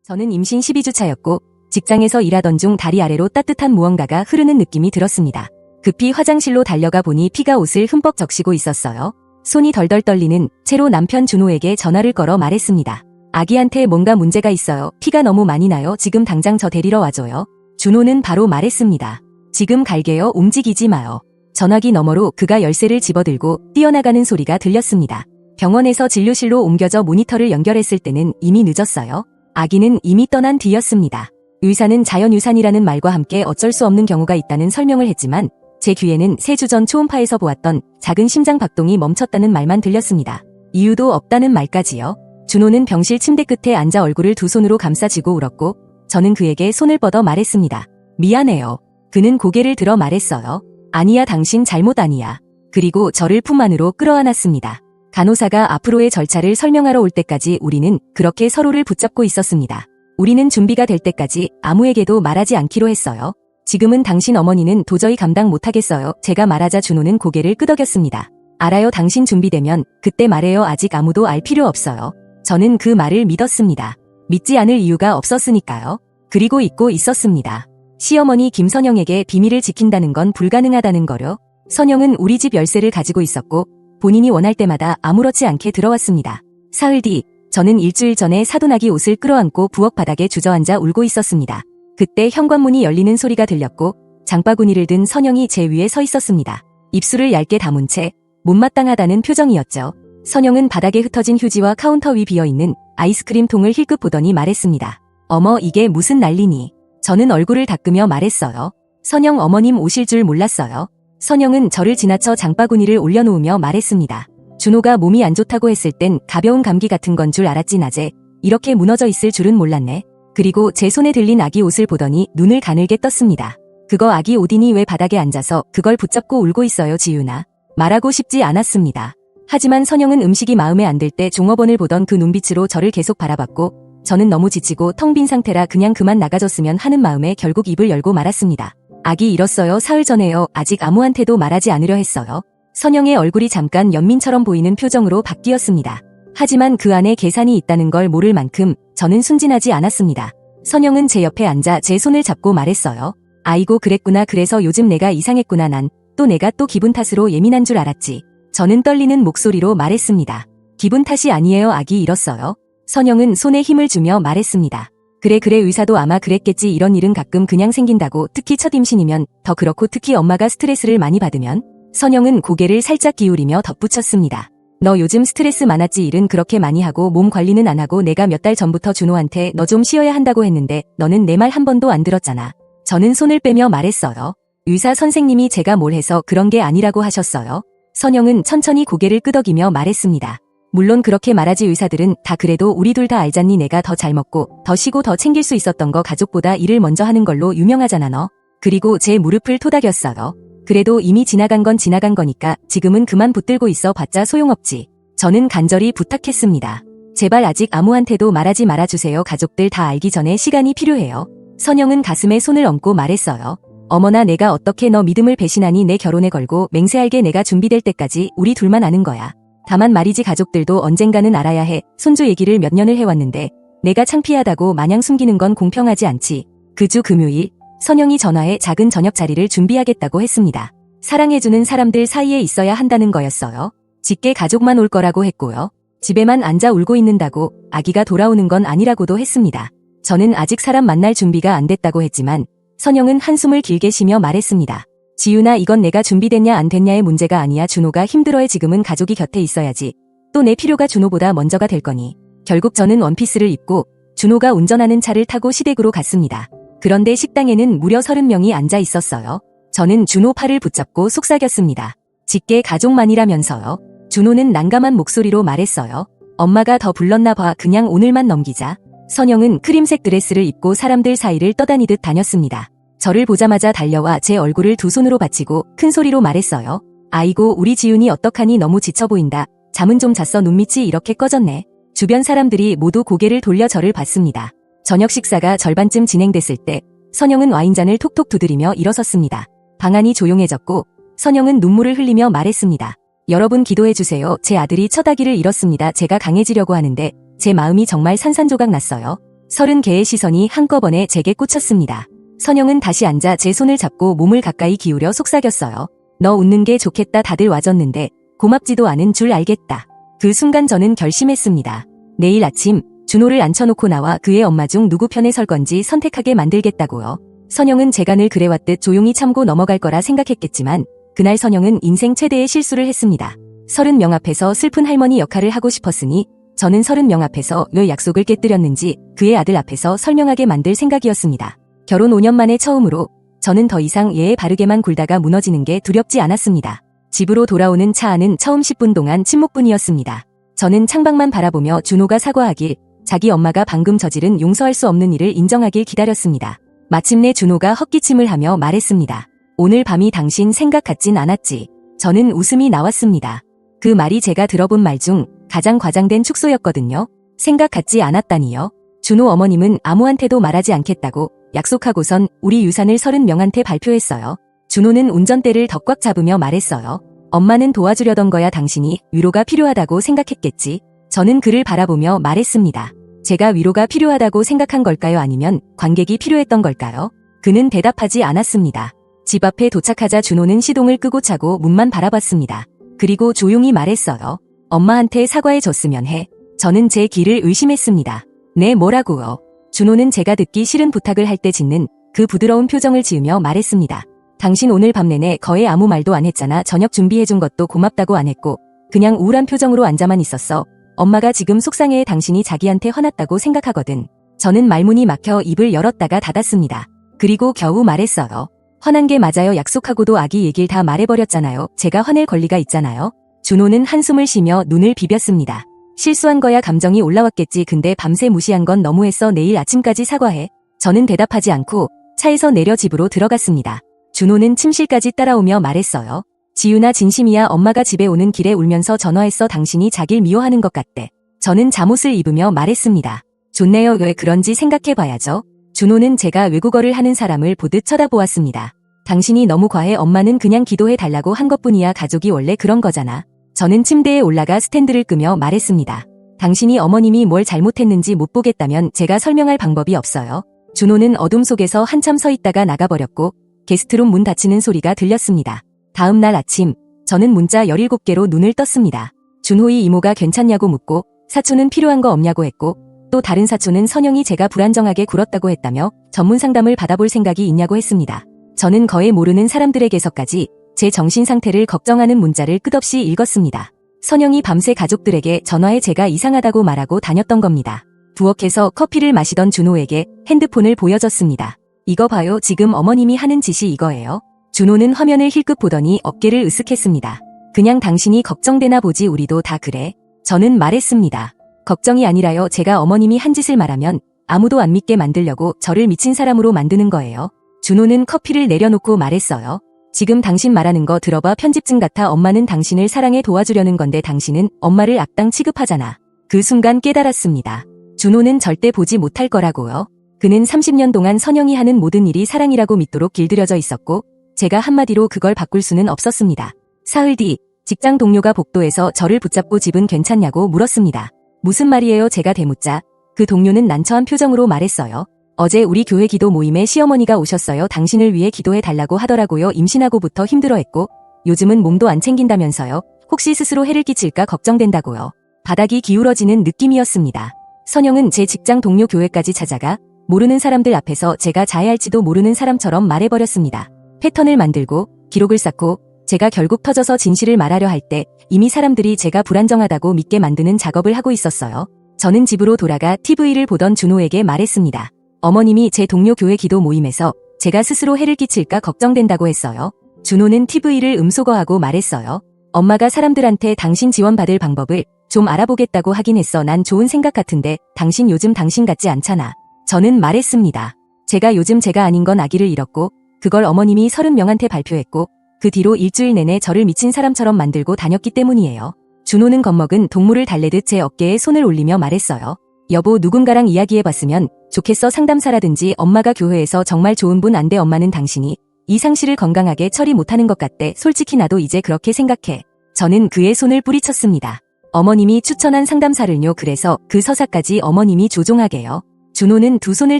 저는 임신 12주 차였고 직장에서 일하던 중 다리 아래로 따뜻한 무언가가 흐르는 느낌이 들었습니다. 급히 화장실로 달려가 보니 피가 옷을 흠뻑 적시고 있었어요. 손이 덜덜 떨리는 채로 남편 준호에게 전화를 걸어 말했습니다. 아기한테 뭔가 문제가 있어요. 피가 너무 많이 나요. 지금 당장 저 데리러 와줘요. 준호는 바로 말했습니다. 지금 갈게요. 움직이지 마요. 전화기 너머로 그가 열쇠를 집어들고 뛰어나가는 소리가 들렸습니다. 병원에서 진료실로 옮겨져 모니터를 연결했을 때는 이미 늦었어요. 아기는 이미 떠난 뒤였습니다. 의사는 자연유산이라는 말과 함께 어쩔 수 없는 경우가 있다는 설명을 했지만 제 귀에는 3주 전 초음파에서 보았던 작은 심장 박동이 멈췄다는 말만 들렸습니다. 이유도 없다는 말까지요. 준호는 병실 침대 끝에 앉아 얼굴을 두 손으로 감싸쥐고 울었고 저는 그에게 손을 뻗어 말했습니다. 미안해요. 그는 고개를 들어 말했어요. 아니야, 당신 잘못 아니야. 그리고 저를 품 안으로 끌어안았습니다. 간호사가 앞으로의 절차를 설명하러 올 때까지 우리는 그렇게 서로를 붙잡고 있었습니다. 우리는 준비가 될 때까지 아무에게도 말하지 않기로 했어요. 지금은 당신 어머니는 도저히 감당 못하겠어요. 제가 말하자 준호는 고개를 끄덕였습니다. 알아요. 당신 준비되면 그때 말해요. 아직 아무도 알 필요 없어요. 저는 그 말을 믿었습니다. 믿지 않을 이유가 없었으니까요. 그리고 잊고 있었습니다. 시어머니 김선영에게 비밀을 지킨다는 건 불가능하다는 거요. 선영은 우리 집 열쇠를 가지고 있었고 본인이 원할 때마다 아무렇지 않게 들어왔습니다. 사흘 뒤 저는 일주일 전에 사돈아기 옷을 끌어안고 부엌 바닥에 주저앉아 울고 있었습니다. 그때 현관문이 열리는 소리가 들렸고 장바구니를 든 선영이 제 위에 서 있었습니다. 입술을 얇게 다문 채 못마땅하다는 표정이었죠. 선영은 바닥에 흩어진 휴지와 카운터 위 비어있는 아이스크림 통을 힐끗 보더니 말했습니다. 어머, 이게 무슨 난리니? 저는 얼굴을 닦으며 말했어요. 선영 어머님 오실 줄 몰랐어요. 선영은 저를 지나쳐 장바구니를 올려놓으며 말했습니다. 준호가 몸이 안 좋다고 했을 땐 가벼운 감기 같은 건 줄 알았지 낮에 이렇게 무너져 있을 줄은 몰랐네. 그리고 제 손에 들린 아기 옷을 보더니 눈을 가늘게 떴습니다. 그거 아기 옷이니 왜 바닥에 앉아서 그걸 붙잡고 울고 있어요, 지윤아? 말하고 싶지 않았습니다. 하지만 선영은 음식이 마음에 안 들 때 종업원을 보던 그 눈빛으로 저를 계속 바라봤고 저는 너무 지치고 텅 빈 상태라 그냥 그만 나가줬으면 하는 마음에 결국 입을 열고 말았습니다. 아기 잃었어요. 사흘 전에요. 아직 아무한테도 말하지 않으려 했어요. 선영의 얼굴이 잠깐 연민처럼 보이는 표정으로 바뀌었습니다. 하지만 그 안에 계산이 있다는 걸 모를 만큼 저는 순진하지 않았습니다. 선영은 제 옆에 앉아 제 손을 잡고 말했어요. 아이고, 그랬구나. 그래서 요즘 내가 이상했구나. 난 또 내가 또 기분 탓으로 예민한 줄 알았지. 저는 떨리는 목소리로 말했습니다. 기분 탓이 아니에요. 아기 잃었어요. 선영은 손에 힘을 주며 말했습니다. 그래 의사도 아마 그랬겠지. 이런 일은 가끔 그냥 생긴다고. 특히 첫 임신이면 더 그렇고 특히 엄마가 스트레스를 많이 받으면. 선영은 고개를 살짝 기울이며 덧붙였습니다. 너 요즘 스트레스 많았지. 일은 그렇게 많이 하고 몸 관리는 안 하고 내가 몇 달 전부터 준호한테 너 좀 쉬어야 한다고 했는데 너는 내 말 한 번도 안 들었잖아. 저는 손을 빼며 말했어요. 의사 선생님이 제가 뭘 해서 그런 게 아니라고 하셨어요. 선영은 천천히 고개를 끄덕이며 말했습니다. 물론 그렇게 말하지. 의사들은 다 그래도 우리 둘 다 알잖니. 내가 더 잘 먹고 더 쉬고 더 챙길 수 있었던 거 가족보다 일을 먼저 하는 걸로 유명하잖아 너. 그리고 제 무릎을 토닥였어요. 그래도 이미 지나간 건 지나간 거니까 지금은 그만 붙들고 있어 봤자 소용없지. 저는 간절히 부탁했습니다. 제발 아직 아무한테도 말하지 말아주세요. 가족들 다 알기 전에 시간이 필요해요. 선영은 가슴에 손을 얹고 말했어요. 어머나, 내가 어떻게 너 믿음을 배신하니. 내 결혼에 걸고 맹세할게. 내가 준비될 때까지 우리 둘만 아는 거야. 다만 말이지, 가족들도 언젠가는 알아야 해. 손주 얘기를 몇 년을 해왔는데 내가 창피하다고 마냥 숨기는 건 공평하지 않지. 그 주 금요일 선영이 전화해 작은 저녁 자리를 준비하겠다고 했습니다. 사랑해주는 사람들 사이에 있어야 한다는 거였어요. 직계 가족만 올 거라고 했고요. 집에만 앉아 울고 있는다고 아기가 돌아오는 건 아니라고도 했습니다. 저는 아직 사람 만날 준비가 안 됐다고 했지만 선영은 한숨을 길게 쉬며 말했습니다. 지윤아, 이건 내가 준비됐냐 안 됐냐의 문제가 아니야. 준호가 힘들어해. 지금은 가족이 곁에 있어야지. 또 내 필요가 준호보다 먼저가 될 거니. 결국 저는 원피스를 입고 준호가 운전하는 차를 타고 시댁으로 갔습니다. 그런데 식당에는 무려 30명이 앉아 있었어요. 저는 준호 팔을 붙잡고 속삭였습니다. 직계 가족만이라면서요. 준호는 난감한 목소리로 말했어요. 엄마가 더 불렀나 봐. 그냥 오늘만 넘기자. 선영은 크림색 드레스를 입고 사람들 사이를 떠다니듯 다녔습니다. 저를 보자마자 달려와 제 얼굴을 두 손으로 받치고 큰 소리로 말했어요. 아이고, 우리 지윤이 어떡하니. 너무 지쳐 보인다. 잠은 좀 잤어. 눈밑이 이렇게 꺼졌네. 주변 사람들이 모두 고개를 돌려 저를 봤습니다. 저녁 식사가 절반쯤 진행됐을 때 선영은 와인잔을 톡톡 두드리며 일어섰습니다. 방안이 조용해졌고 선영은 눈물을 흘리며 말했습니다. 여러분 기도해주세요. 제 아들이 첫 아기를 잃었습니다. 제가 강해지려고 하는데 제 마음이 정말 산산조각 났어요. 30개의 시선이 한꺼번에 제게 꽂혔습니다. 선영은 다시 앉아 제 손을 잡고 몸을 가까이 기울여 속삭였어요. 너 웃는 게 좋겠다. 다들 와줬는데 고맙지도 않은 줄 알겠다. 그 순간 저는 결심했습니다. 내일 아침 준호를 앉혀놓고 나와 그의 엄마 중 누구 편에 설 건지 선택하게 만들겠다고요. 선영은 제가 늘 그래왔듯 조용히 참고 넘어갈 거라 생각했겠지만 그날 선영은 인생 최대의 실수를 했습니다. 30명 앞에서 슬픈 할머니 역할을 하고 싶었으니 저는 30명 앞에서 왜 약속을 깨뜨렸는지 그의 아들 앞에서 설명하게 만들 생각이었습니다. 결혼 5년 만에 처음으로 저는 더 이상 예에 바르게만 굴다가 무너지는 게 두렵지 않았습니다. 집으로 돌아오는 차 안은 처음 10분 동안 침묵뿐이었습니다. 저는 창밖만 바라보며 준호가 사과하길, 자기 엄마가 방금 저지른 용서할 수 없는 일을 인정하길 기다렸습니다. 마침내 준호가 헛기침을 하며 말했습니다. 오늘 밤이 당신 생각 같진 않았지. 저는 웃음이 나왔습니다. 그 말이 제가 들어본 말 중 가장 과장된 축소였거든요. 생각 같지 않았다니요. 준호 어머님은 아무한테도 말하지 않겠다고 약속하고선 우리 유산을 30명한테 발표했어요. 준호는 운전대를 더 꽉 잡으며 말했어요. 엄마는 도와주려던 거야. 당신이 위로가 필요하다고 생각했겠지. 저는 그를 바라보며 말했습니다. 제가 위로가 필요하다고 생각한 걸까요? 아니면 관객이 필요했던 걸까요? 그는 대답하지 않았습니다. 집 앞에 도착하자 준호는 시동을 끄고 차고 문만 바라봤습니다. 그리고 조용히 말했어요. 엄마한테 사과해줬으면 해. 저는 제 귀를 의심했습니다. 네, 뭐라고요? 준호는 제가 듣기 싫은 부탁을 할 때 짓는 그 부드러운 표정을 지으며 말했습니다. 당신 오늘 밤 내내 거의 아무 말도 안 했잖아. 저녁 준비해준 것도 고맙다고 안 했고 그냥 우울한 표정으로 앉아만 있었어. 엄마가 지금 속상해해. 당신이 자기한테 화났다고 생각하거든. 저는 말문이 막혀 입을 열었다가 닫았습니다. 그리고 겨우 말했어요. 화난 게 맞아요. 약속하고도 아기 얘길 다 말해버렸잖아요. 제가 화낼 권리가 있잖아요. 준호는 한숨을 쉬며 눈을 비볐습니다. 실수한 거야. 감정이 올라왔겠지. 근데 밤새 무시한 건 너무했어. 내일 아침까지 사과해. 저는 대답하지 않고 차에서 내려 집으로 들어갔습니다. 준호는 침실까지 따라오며 말했어요. 지윤아, 진심이야. 엄마가 집에 오는 길에 울면서 전화했어. 당신이 자길 미워하는 것 같대. 저는 잠옷을 입으며 말했습니다. 좋네요. 왜 그런지 생각해봐야죠. 준호는 제가 외국어를 하는 사람을 보듯 쳐다보았습니다. 당신이 너무 과해. 엄마는 그냥 기도해달라고 한 것뿐이야. 가족이 원래 그런 거잖아. 저는 침대에 올라가 스탠드를 끄며 말했습니다. 당신이 어머님이 뭘 잘못했는지 못 보겠다면 제가 설명할 방법이 없어요. 준호는 어둠 속에서 한참 서 있다가 나가버렸고 게스트룸 문 닫히는 소리가 들렸습니다. 다음 날 아침 저는 문자 17개로 눈을 떴습니다. 준호의 이모가 괜찮냐고 묻고 사촌은 필요한 거 없냐고 했고 또 다른 사촌은 선영이 제가 불안정하게 굴었다고 했다며 전문 상담을 받아볼 생각이 있냐고 했습니다. 저는 거의 모르는 사람들에게서까지 제 정신 상태를 걱정하는 문자를 끝없이 읽었습니다. 선영이 밤새 가족들에게 전화해 제가 이상하다고 말하고 다녔던 겁니다. 부엌에서 커피를 마시던 준호에게 핸드폰을 보여줬습니다. 이거 봐요. 지금 어머님이 하는 짓이 이거예요. 준호는 화면을 힐끗 보더니 어깨를 으쓱했습니다. 그냥 당신이 걱정되나 보지. 우리도 다 그래. 저는 말했습니다. 걱정이 아니라요. 제가 어머님이 한 짓을 말하면 아무도 안 믿게 만들려고 저를 미친 사람으로 만드는 거예요. 준호는 커피를 내려놓고 말했어요. 지금 당신 말하는 거 들어봐. 편집증 같아. 엄마는 당신을 사랑해 도와주려는 건데 당신은 엄마를 악당 취급하잖아. 그 순간 깨달았습니다. 준호는 절대 보지 못할 거라고요. 그는 30년 동안 선영이 하는 모든 일이 사랑이라고 믿도록 길들여져 있었고 제가 한마디로 그걸 바꿀 수는 없었습니다. 사흘 뒤 직장 동료가 복도에서 저를 붙잡고 집은 괜찮냐고 물었습니다. 무슨 말이에요? 제가 대묻자 그 동료는 난처한 표정으로 말했어요. 어제 우리 교회 기도 모임에 시어머니가 오셨어요. 당신을 위해 기도해 달라고 하더라고요. 임신하고부터 힘들어했고 요즘은 몸도 안 챙긴다면서요. 혹시 스스로 해를 끼칠까 걱정된다고요. 바닥이 기울어지는 느낌이었습니다. 선영은 제 직장 동료 교회까지 찾아가 모르는 사람들 앞에서 제가 자해할지도 모르는 사람처럼 말해버렸습니다. 패턴을 만들고 기록을 쌓고 제가 결국 터져서 진실을 말하려 할 때 이미 사람들이 제가 불안정하다고 믿게 만드는 작업을 하고 있었어요. 저는 집으로 돌아가 TV를 보던 준호에게 말했습니다. 어머님이 제 동료 교회 기도 모임에서 제가 스스로 해를 끼칠까 걱정된다고 했어요. 준호는 TV를 음소거하고 말했어요. 엄마가 사람들한테 당신 지원받을 방법을 좀 알아보겠다고 하긴 했어. 난 좋은 생각 같은데 당신 요즘 당신 같지 않잖아. 저는 말했습니다. 제가 요즘 제가 아닌 건 아기를 잃었고 그걸 어머님이 30명한테 발표했고 그 뒤로 일주일 내내 저를 미친 사람처럼 만들고 다녔기 때문이에요. 준호는 겁먹은 동물을 달래듯 제 어깨에 손을 올리며 말했어요. 여보, 누군가랑 이야기해봤으면 좋겠어. 상담사라든지. 엄마가 교회에서 정말 좋은 분 안 돼. 엄마는 당신이 이 상실을 건강하게 처리 못하는 것 같대. 솔직히 나도 이제 그렇게 생각해. 저는 그의 손을 뿌리쳤습니다. 어머님이 추천한 상담사를요. 그래서 그 서사까지 어머님이 조종하게요. 준호는 두 손을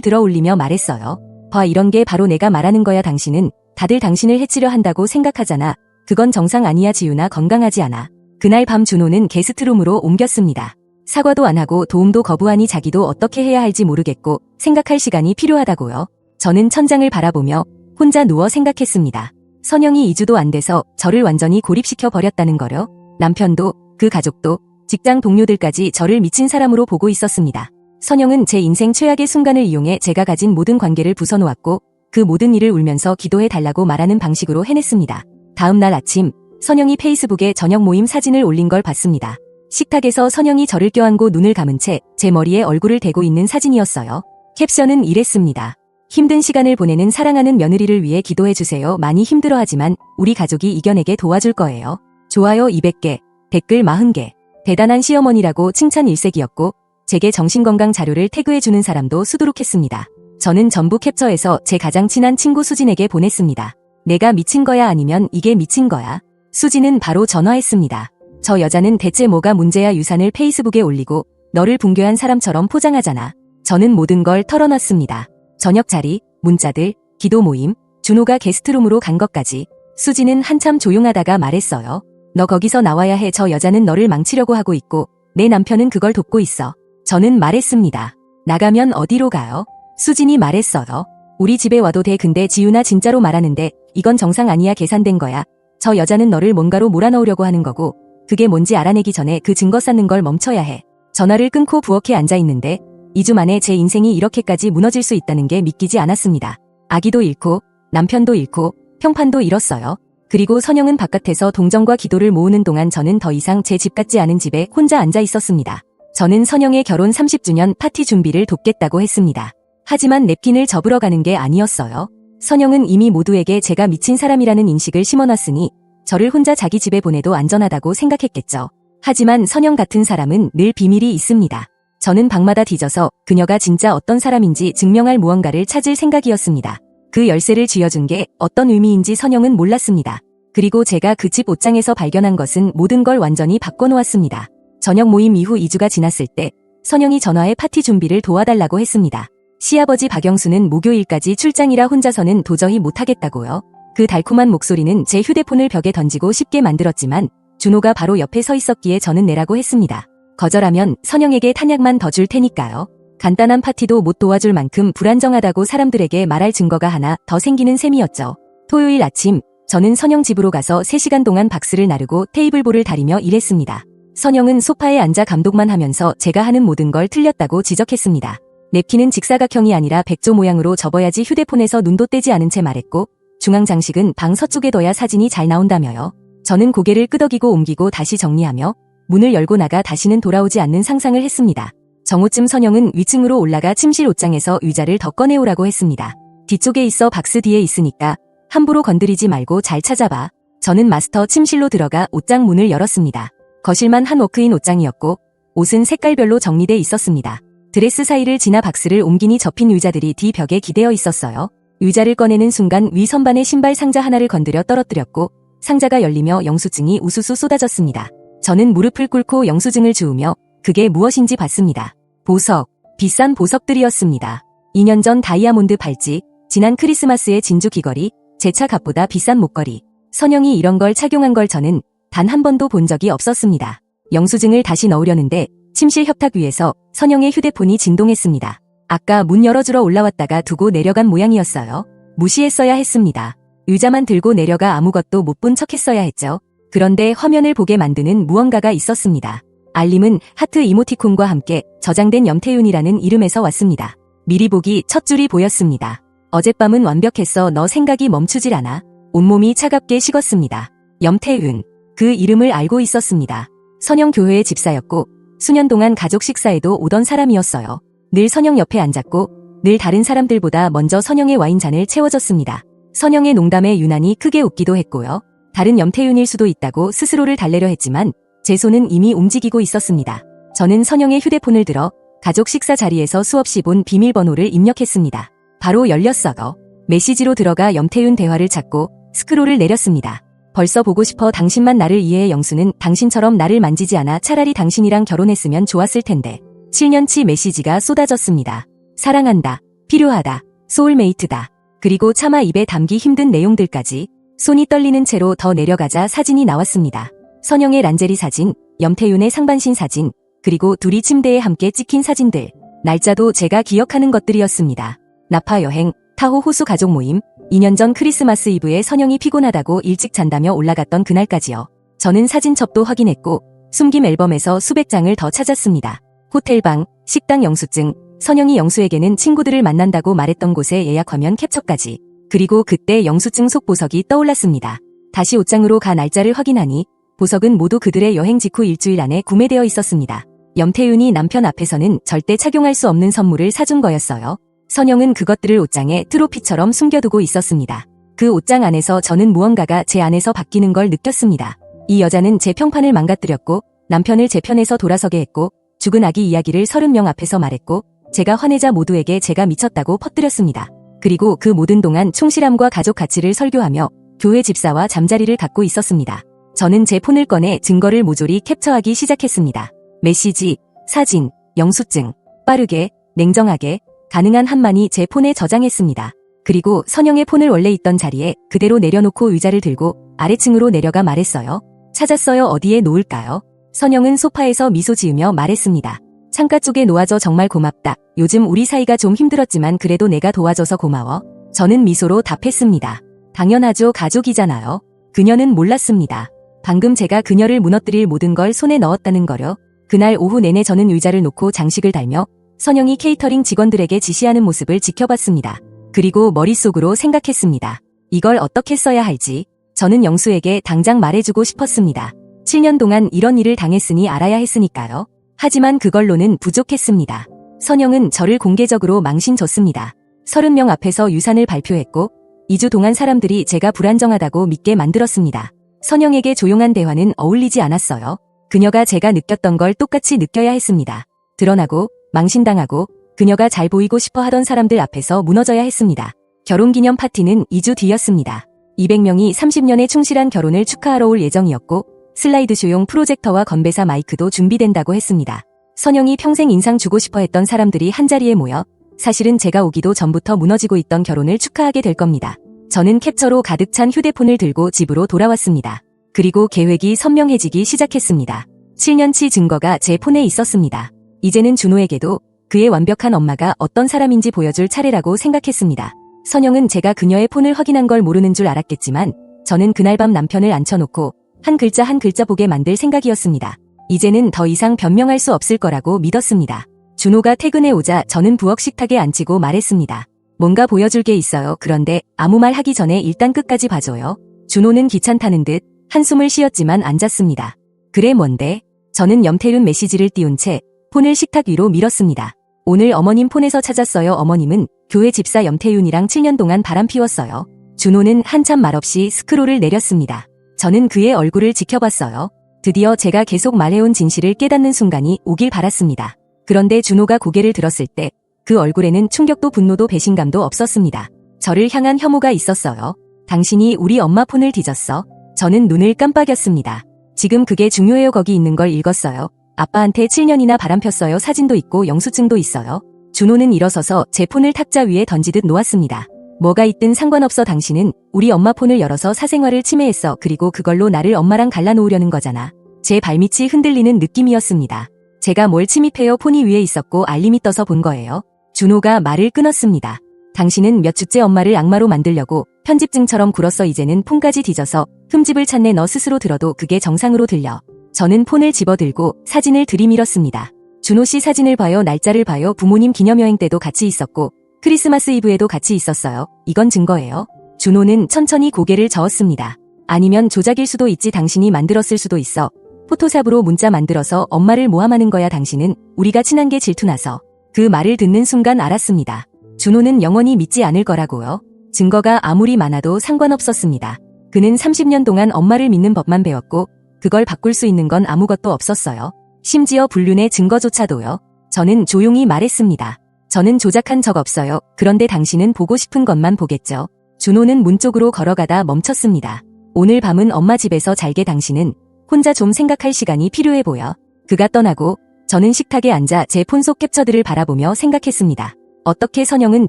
들어 올리며 말했어요. 봐, 이런 게 바로 내가 말하는 거야. 당신은 다들 당신을 해치려 한다고 생각하잖아. 그건 정상 아니야. 지윤아, 건강하지 않아. 그날 밤 준호는 게스트룸으로 옮겼습니다. 사과도 안 하고 도움도 거부하니 자기도 어떻게 해야 할지 모르겠고 생각할 시간이 필요하다고요. 저는 천장을 바라보며 혼자 누워 생각했습니다. 선영이 2주도 안 돼서 저를 완전히 고립시켜 버렸다는 거요. 남편도, 그 가족도, 직장 동료들까지 저를 미친 사람으로 보고 있었습니다. 선영은 제 인생 최악의 순간을 이용해 제가 가진 모든 관계를 부숴놓았고 그 모든 일을 울면서 기도해 달라고 말하는 방식으로 해냈습니다. 다음 날 아침, 선영이 페이스북에 저녁 모임 사진을 올린 걸 봤습니다. 식탁에서 선영이 저를 껴안고 눈을 감은 채 제 머리에 얼굴을 대고 있는 사진이었어요. 캡션은 이랬습니다. 힘든 시간을 보내는 사랑하는 며느리를 위해 기도해주세요. 많이 힘들어하지만 우리 가족이 이겨내게 도와줄 거예요. 좋아요 200개, 댓글 40개. 대단한 시어머니라고 칭찬 일색이었고 제게 정신건강 자료를 태그해주는 사람도 수두룩했습니다. 저는 전부 캡처해서 제 가장 친한 친구 수진에게 보냈습니다. 내가 미친 거야 아니면 이게 미친 거야? 수진은 바로 전화했습니다. 저 여자는 대체 뭐가 문제야? 유산을 페이스북에 올리고 너를 붕괴한 사람처럼 포장하잖아. 저는 모든 걸 털어놨습니다. 저녁 자리, 문자들, 기도 모임, 준호가 게스트룸으로 간 것까지. 수진은 한참 조용하다가 말했어요. 너 거기서 나와야 해. 저 여자는 너를 망치려고 하고 있고 내 남편은 그걸 돕고 있어. 저는 말했습니다. 나가면 어디로 가요? 수진이 말했어요. 우리 집에 와도 돼. 근데 지윤아, 진짜로 말하는데 이건 정상 아니야. 계산된 거야. 저 여자는 너를 뭔가로 몰아넣으려고 하는 거고 그게 뭔지 알아내기 전에 그 증거 쌓는 걸 멈춰야 해. 전화를 끊고 부엌에 앉아있는데 2주 만에 제 인생이 이렇게까지 무너질 수 있다는 게 믿기지 않았습니다. 아기도 잃고 남편도 잃고 평판도 잃었어요. 그리고 선영은 바깥에서 동정과 기도를 모으는 동안 저는 더 이상 제 집 같지 않은 집에 혼자 앉아 있었습니다. 저는 선영의 결혼 30주년 파티 준비를 돕겠다고 했습니다. 하지만 냅킨을 접으러 가는 게 아니었어요. 선영은 이미 모두에게 제가 미친 사람이라는 인식을 심어놨으니 저를 혼자 자기 집에 보내도 안전하다고 생각했겠죠. 하지만 선영 같은 사람은 늘 비밀이 있습니다. 저는 방마다 뒤져서 그녀가 진짜 어떤 사람인지 증명할 무언가를 찾을 생각이었습니다. 그 열쇠를 쥐어준 게 어떤 의미인지 선영은 몰랐습니다. 그리고 제가 그 집 옷장에서 발견한 것은 모든 걸 완전히 바꿔놓았습니다. 저녁 모임 이후 2주가 지났을 때 선영이 전화해 파티 준비를 도와달라고 했습니다. 시아버지 박영수는 목요일까지 출장이라 혼자서는 도저히 못하겠다고요. 그 달콤한 목소리는 제 휴대폰을 벽에 던지고 쉽게 만들었지만 준호가 바로 옆에 서 있었기에 저는 내라고 했습니다. 거절하면 선영에게 탄약만 더 줄 테니까요. 간단한 파티도 못 도와줄 만큼 불안정하다고 사람들에게 말할 증거가 하나 더 생기는 셈이었죠. 토요일 아침, 저는 선영 집으로 가서 3시간 동안 박스를 나르고 테이블볼을 다리며 일했습니다. 선영은 소파에 앉아 감독만 하면서 제가 하는 모든 걸 틀렸다고 지적했습니다. 냅킨은 직사각형이 아니라 백조 모양으로 접어야지 휴대폰에서 눈도 떼지 않은 채 말했고 중앙 장식은 방 서쪽에 둬야 사진이 잘 나온다며요. 저는 고개를 끄덕이고 옮기고 다시 정리하며 문을 열고 나가 다시는 돌아오지 않는 상상을 했습니다. 정오쯤 선영은 위층으로 올라가 침실 옷장에서 의자를 더 꺼내오라고 했습니다. 뒤쪽에 있어 박스 뒤에 있으니까 함부로 건드리지 말고 잘 찾아봐. 저는 마스터 침실로 들어가 옷장 문을 열었습니다. 거실만 한 워크인 옷장이었고 옷은 색깔별로 정리돼 있었습니다. 드레스 사이를 지나 박스를 옮기니 접힌 의자들이 뒤벽에 기대어 있었어요. 의자를 꺼내는 순간 위 선반에 신발 상자 하나를 건드려 떨어뜨렸고 상자가 열리며 영수증이 우수수 쏟아졌습니다. 저는 무릎을 꿇고 영수증을 주우며 그게 무엇인지 봤습니다. 보석, 비싼 보석들이었습니다. 2년 전 다이아몬드 팔찌, 지난 크리스마스의 진주 귀걸이, 제 차 값보다 비싼 목걸이. 선영이 이런 걸 착용한 걸 저는 단 한 번도 본 적이 없었습니다. 영수증을 다시 넣으려는데 침실 협탁 위에서 선영의 휴대폰이 진동했습니다. 아까 문 열어주러 올라왔다가 두고 내려간 모양이었어요. 무시했어야 했습니다. 의자만 들고 내려가 아무것도 못 본 척했어야 했죠. 그런데 화면을 보게 만드는 무언가가 있었습니다. 알림은 하트 이모티콘과 함께 저장된 염태윤이라는 이름에서 왔습니다. 미리 보기 첫 줄이 보였습니다. 어젯밤은 완벽했어. 너 생각이 멈추질 않아. 온몸이 차갑게 식었습니다. 염태윤. 그 이름을 알고 있었습니다. 선영 교회의 집사였고 수년 동안 가족 식사에도 오던 사람이었어요. 늘 선영 옆에 앉았고 늘 다른 사람들보다 먼저 선영의 와인잔을 채워줬습니다. 선영의 농담에 유난히 크게 웃기도 했고요. 다른 염태윤일 수도 있다고 스스로를 달래려 했지만 제 손은 이미 움직이고 있었습니다. 저는 선영의 휴대폰을 들어 가족 식사 자리에서 수없이 본 비밀번호를 입력했습니다. 바로 열렸어요. 메시지로 들어가 염태윤 대화를 찾고 스크롤을 내렸습니다. 벌써 보고 싶어. 당신만 나를 이해해. 영수는 당신처럼 나를 만지지 않아. 차라리 당신이랑 결혼했으면 좋았을 텐데. 7년치 메시지가 쏟아졌습니다. 사랑한다, 필요하다, 소울메이트다. 그리고 차마 입에 담기 힘든 내용들까지. 손이 떨리는 채로 더 내려가자 사진이 나왔습니다. 선영의 란제리 사진, 염태윤의 상반신 사진, 그리고 둘이 침대에 함께 찍힌 사진들. 날짜도 제가 기억하는 것들이었습니다. 나파 여행, 타호 호수 가족 모임, 2년 전 크리스마스 이브에 선영이 피곤하다고 일찍 잔다며 올라갔던 그날까지요. 저는 사진첩도 확인했고 숨김 앨범에서 수백 장을 더 찾았습니다. 호텔방, 식당 영수증, 선영이 영수에게는 친구들을 만난다고 말했던 곳의 예약 화면 캡처까지. 그리고 그때 영수증 속 보석이 떠올랐습니다. 다시 옷장으로 가 날짜를 확인하니 보석은 모두 그들의 여행 직후 일주일 안에 구매되어 있었습니다. 염태윤이 남편 앞에서는 절대 착용할 수 없는 선물을 사준 거였어요. 선영은 그것들을 옷장에 트로피처럼 숨겨두고 있었습니다. 그 옷장 안에서 저는 무언가가 제 안에서 바뀌는 걸 느꼈습니다. 이 여자는 제 평판을 망가뜨렸고 남편을 제 편에서 돌아서게 했고 죽은 아기 이야기를 30명 앞에서 말했고 제가 화내자 모두에게 제가 미쳤다고 퍼뜨렸습니다. 그리고 그 모든 동안 충실함과 가족 가치를 설교하며 교회 집사와 잠자리를 갖고 있었습니다. 저는 제 폰을 꺼내 증거를 모조리 캡처하기 시작했습니다. 메시지, 사진, 영수증, 빠르게, 냉정하게, 가능한 한만이 제 폰에 저장했습니다. 그리고 선영의 폰을 원래 있던 자리에 그대로 내려놓고 의자를 들고 아래층으로 내려가 말했어요. 찾았어요. 어디에 놓을까요? 선영은 소파에서 미소 지으며 말했습니다. 창가 쪽에 놓아줘. 정말 고맙다. 요즘 우리 사이가 좀 힘들었지만 그래도 내가 도와줘서 고마워. 저는 미소로 답했습니다. 당연하죠. 가족이잖아요. 그녀는 몰랐습니다. 방금 제가 그녀를 무너뜨릴 모든 걸 손에 넣었다는 거요. 그날 오후 내내 저는 의자를 놓고 장식을 달며 선영이 케이터링 직원들에게 지시하는 모습을 지켜봤습니다. 그리고 머릿속으로 생각했습니다. 이걸 어떻게 써야 할지. 저는 영수에게 당장 말해주고 싶었습니다. 7년 동안 이런 일을 당했으니 알아야 했으니까요. 하지만 그걸로는 부족했습니다. 선영은 저를 공개적으로 망신줬습니다. 30명 앞에서 유산을 발표했고 2주 동안 사람들이 제가 불안정하다고 믿게 만들었습니다. 선영에게 조용한 대화는 어울리지 않았어요. 그녀가 제가 느꼈던 걸 똑같이 느껴야 했습니다. 드러나고 망신당하고 그녀가 잘 보이고 싶어 하던 사람들 앞에서 무너져야 했습니다. 결혼기념 파티는 2주 뒤였습니다. 200명이 30년의 충실한 결혼을 축하하러 올 예정이었고 슬라이드쇼용 프로젝터와 건배사 마이크도 준비된다고 했습니다. 선영이 평생 인상 주고 싶어 했던 사람들이 한자리에 모여 사실은 제가 오기도 전부터 무너지고 있던 결혼을 축하하게 될 겁니다. 저는 캡처로 가득 찬 휴대폰을 들고 집으로 돌아왔습니다. 그리고 계획이 선명해지기 시작했습니다. 7년치 증거가 제 폰에 있었습니다. 이제는 준호에게도 그의 완벽한 엄마가 어떤 사람인지 보여줄 차례라고 생각했습니다. 선영은 제가 그녀의 폰을 확인한 걸 모르는 줄 알았겠지만 저는 그날 밤 남편을 앉혀놓고 한 글자 한 글자 보게 만들 생각이었습니다. 이제는 더 이상 변명할 수 없을 거라고 믿었습니다. 준호가 퇴근해 오자 저는 부엌 식탁에 앉히고 말했습니다. 뭔가 보여줄 게 있어요. 그런데 아무 말 하기 전에 일단 끝까지 봐줘요. 준호는 귀찮다는 듯 한숨을 쉬었지만 앉았습니다. 그래 뭔데? 저는 염태윤 메시지를 띄운 채 폰을 식탁 위로 밀었습니다. 오늘 어머님 폰에서 찾았어요. 어머님은 교회 집사 염태윤이랑 7년 동안 바람 피웠어요. 준호는 한참 말없이 스크롤을 내렸습니다. 저는 그의 얼굴을 지켜봤어요. 드디어 제가 계속 말해온 진실을 깨닫는 순간이 오길 바랐습니다. 그런데 준호가 고개를 들었을 때 그 얼굴에는 충격도 분노도 배신감도 없었습니다. 저를 향한 혐오가 있었어요. 당신이 우리 엄마 폰을 뒤졌어. 저는 눈을 깜빡였습니다. 지금 그게 중요해요. 거기 있는 걸 읽었어요. 아빠한테 7년이나 바람폈어요. 사진도 있고 영수증도 있어요. 준호는 일어서서 제 폰을 탁자 위에 던지듯 놓았습니다. 뭐가 있든 상관없어. 당신은 우리 엄마 폰을 열어서 사생활을 침해했어. 그리고 그걸로 나를 엄마랑 갈라놓으려는 거잖아. 제 발밑이 흔들리는 느낌이었습니다. 제가 뭘 침입해요. 폰이 위에 있었고 알림이 떠서 본 거예요. 준호가 말을 끊었습니다. 당신은 몇 주째 엄마를 악마로 만들려고 편집증처럼 굴었어. 이제는 폰까지 뒤져서 흠집을 찾네. 너 스스로 들어도 그게 정상으로 들려. 저는 폰을 집어들고 사진을 들이밀었습니다. 준호 씨 사진을 봐요. 날짜를 봐요. 부모님 기념여행 때도 같이 있었고 크리스마스 이브에도 같이 있었어요. 이건 증거예요. 준호는 천천히 고개를 저었습니다. 아니면 조작일 수도 있지. 당신이 만들었을 수도 있어. 포토샵으로 문자 만들어서 엄마를 모함하는 거야. 당신은 우리가 친한 게 질투나서. 그 말을 듣는 순간 알았습니다. 준호는 영원히 믿지 않을 거라고요. 증거가 아무리 많아도 상관없었습니다. 그는 30년 동안 엄마를 믿는 법만 배웠고 그걸 바꿀 수 있는 건 아무것도 없었어요. 심지어 불륜의 증거조차도요. 저는 조용히 말했습니다. 저는 조작한 적 없어요. 그런데 당신은 보고 싶은 것만 보겠죠. 준호는 문 쪽으로 걸어가다 멈췄습니다. 오늘 밤은 엄마 집에서 잘게. 당신은 혼자 좀 생각할 시간이 필요해 보여. 그가 떠나고 저는 식탁에 앉아 제 폰 속 캡처들을 바라보며 생각했습니다. 어떻게 선영은